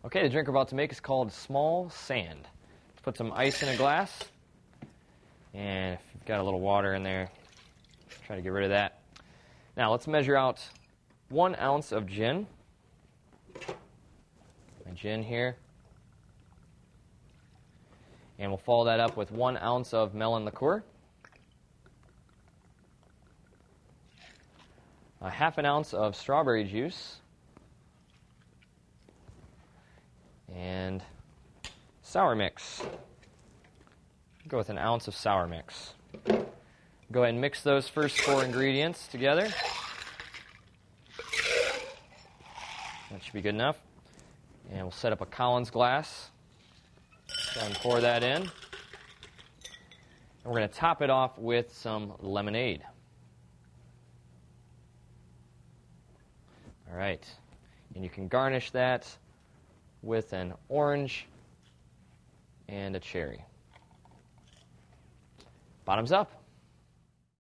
Okay, the drink we're about to make is called Small Sand. Let's put some ice in a glass. And if you've got a little water in there, try to get rid of that. Now let's measure out 1 ounce of gin. My gin here. And we'll follow that up with 1 ounce of melon liqueur. A half an ounce of strawberry juice. And sour mix. Go with an ounce of sour mix. Go ahead and mix those first 4 ingredients together. That should be good enough. And we'll set up a Collins glass. Go ahead and pour that in. And we're going to top it off with some lemonade. All right. And you can garnish that with an orange and a cherry. Bottoms up.